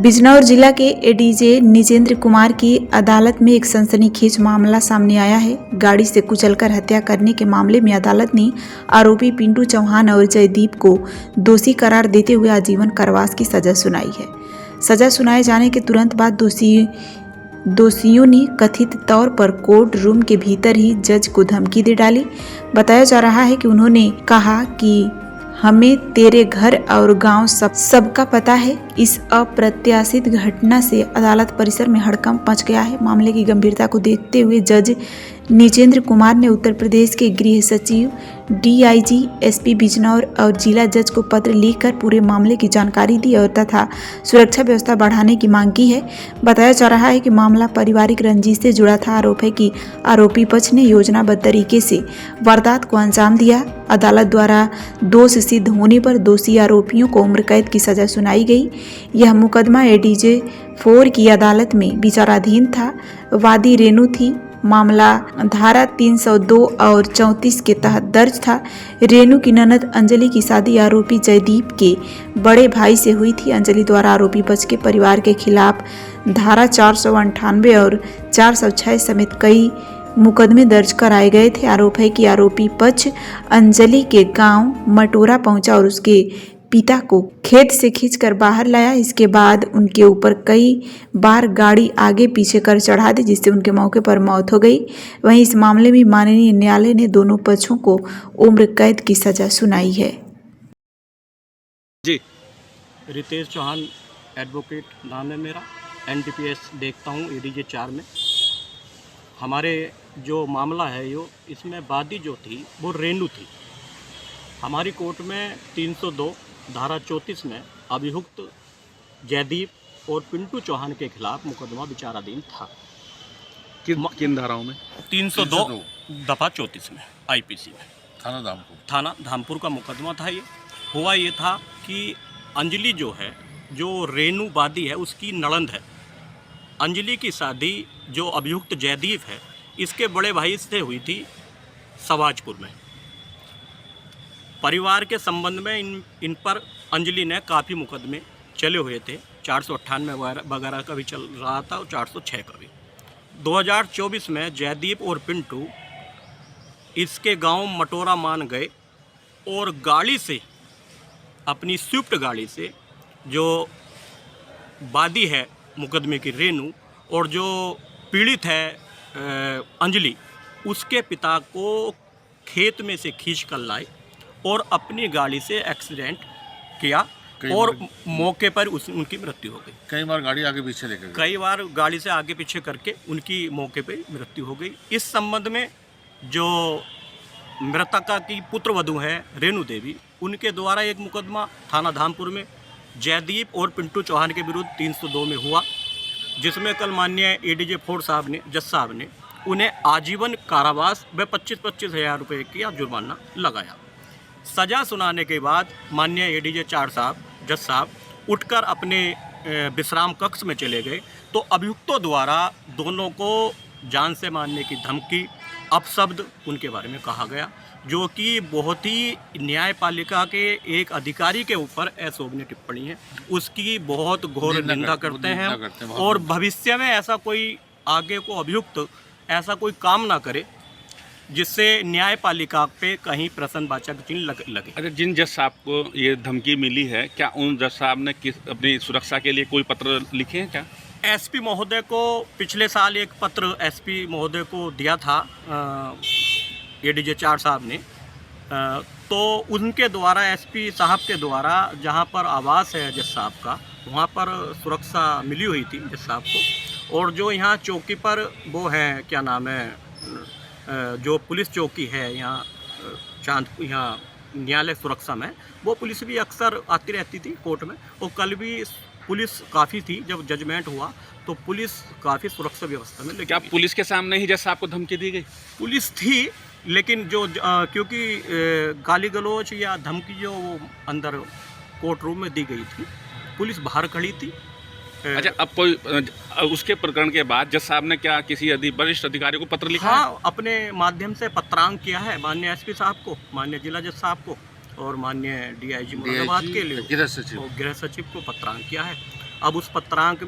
बिजनौर जिला के एडीजे निजेंद्र कुमार की अदालत में एक सनसनीखेज मामला सामने आया है। गाड़ी से कुचलकर हत्या करने के मामले में अदालत ने आरोपी पिंटू चौहान और जयदीप को दोषी करार देते हुए आजीवन कारावास की सजा सुनाई है। सजा सुनाए जाने के तुरंत बाद दोषियों ने कथित तौर पर कोर्ट रूम के भीतर ही जज को धमकी दे डाली। बताया जा रहा है कि उन्होंने कहा कि हमें तेरे घर और गांव सबका पता है। इस अप्रत्याशित घटना से अदालत परिसर में हड़कंप मच गया है। मामले की गंभीरता को देखते हुए जज निजेंद्र कुमार ने उत्तर प्रदेश के गृह सचिव, डीआईजी, एसपी बिजनौर और जिला जज को पत्र लिखकर पूरे मामले की जानकारी दी और तथा सुरक्षा व्यवस्था बढ़ाने की मांग की है। बताया जा रहा है कि मामला पारिवारिक रंजिश से जुड़ा था। आरोप है कि आरोपी पक्ष ने योजनाबद्ध तरीके से वारदात को अंजाम दिया। अदालत द्वारा दोष सिद्ध होने पर दोषी आरोपियों को उम्र कैद की सजा सुनाई गई। यह मुकदमा एडीजे 4 की अदालत में विचाराधीन था। वादी रेनू थी। मामला धारा 302 और 34 के तहत दर्ज था। रेनू की ननद अंजलि की शादी आरोपी जयदीप के बड़े भाई से हुई थी। अंजलि द्वारा आरोपी पक्ष के परिवार के खिलाफ धारा 498 और 406 समेत कई मुकदमे दर्ज कराए गए थे। आरोप है कि आरोपी पक्ष अंजलि के गांव मटोरा पहुंचा और उसके पिता को खेत से खींचकर बाहर लाया। इसके बाद उनके ऊपर कई बार गाड़ी आगे पीछे कर चढ़ा दी, जिससे उनके मौके पर मौत हो गई। वहीं इस मामले में माननीय न्यायालय ने दोनों पक्षों को उम्र कैद की सजा सुनाई है। जी, रितेश चौहान एडवोकेट नाम है मेरा। एनडीपीएस देखता हूँ एडीजे 4 में। हमारे जो मामला है इसमें वादी जो थी वो रेनू थी। हमारी कोर्ट में 302 धारा 34 में अभियुक्त जयदीप और पिंटू चौहान के खिलाफ मुकदमा विचाराधीन था। किन धाराओं में? 302 दफा 34 में आईपीसी में थाना धामपुर का मुकदमा था। ये हुआ ये था कि अंजलि जो है, जो रेनू वादी है, उसकी नड़ंद है। अंजलि की शादी जो अभियुक्त जयदीप है, इसके बड़े भाई से हुई थी सवाजपुर में। परिवार के संबंध में इन पर अंजलि ने काफ़ी मुकदमे चले हुए थे। 498 वगैरह का भी चल रहा था और 406 का भी। 2024 में जयदीप और पिंटू इसके गांव मटोरा मान गए और गाड़ी से, अपनी स्विफ्ट गाड़ी से, जो वादी है मुकदमे की रेनू और जो पीड़ित है अंजलि, उसके पिता को खेत में से खींच कर लाए और अपनी गाड़ी से एक्सीडेंट किया और मौके पर उनकी मृत्यु हो गई। कई बार गाड़ी आगे पीछे लेकर गए। कई बार गाड़ी से आगे पीछे करके उनकी मौके पर मृत्यु हो गई। इस संबंध में जो मृतका की पुत्रवधू है रेनू देवी, उनके द्वारा एक मुकदमा थाना धामपुर में जयदीप और पिंटू चौहान के विरुद्ध 302 में हुआ, जिसमें कल माननीय एडीजे 4 साहब ने, जज साहब ने, उन्हें आजीवन कारावास व 25-25 हज़ार रुपये का जुर्माना लगाया। सजा सुनाने के बाद माननीय एडीजे 4 साहब, जज साहब उठकर अपने विश्राम कक्ष में चले गए तो अभियुक्तों द्वारा दोनों को जान से मारने की धमकी, अपशब्द उनके बारे में कहा गया, जो कि बहुत ही न्यायपालिका के एक अधिकारी के ऊपर अशोभनीय टिप्पणी है। उसकी बहुत घोर निंदा करते हैं और भविष्य में ऐसा कोई आगे को अभियुक्त ऐसा कोई काम ना करे जिससे न्यायपालिका पे कहीं प्रश्नवाचक चिन्ह लगे। अच्छा, जिन जज साहब को ये धमकी मिली है, क्या उन जज साहब ने अपनी सुरक्षा के लिए कोई पत्र लिखे हैं क्या? एसपी महोदय को पिछले साल एक पत्र एसपी महोदय को दिया था एडीजे 4 साहब ने, तो उनके द्वारा, एसपी साहब के द्वारा, जहां पर आवास है जज साहब का, वहां पर सुरक्षा मिली हुई थी जज साहब को। और जो यहाँ चौकी पर वो है, क्या नाम है, जो पुलिस चौकी है यहाँ यहाँ न्यायालय सुरक्षा में, वो पुलिस भी अक्सर आती रहती थी कोर्ट में। और कल भी पुलिस काफ़ी थी। जब जजमेंट हुआ तो पुलिस काफ़ी सुरक्षा व्यवस्था में। क्या पुलिस के सामने ही जज साहब को धमकी दी गई? पुलिस थी, लेकिन जो क्योंकि गाली गलौज या धमकी जो अंदर कोर्ट रूम में दी गई थी, पुलिस बाहर खड़ी थी। अच्छा, अब कोई उसके प्रकरण के बाद जज साहब ने क्या किसी वरिष्ठ अधिकारी को पत्र लिखा? हाँ, अपने माध्यम से पत्रांक किया है माननीय एसपी साहब को, माननीय जिला जज साहब को और माननीय डीआईजी मुरादाबाद के लिए गृह सचिव को पत्रांक किया है। अब उस पत्रांक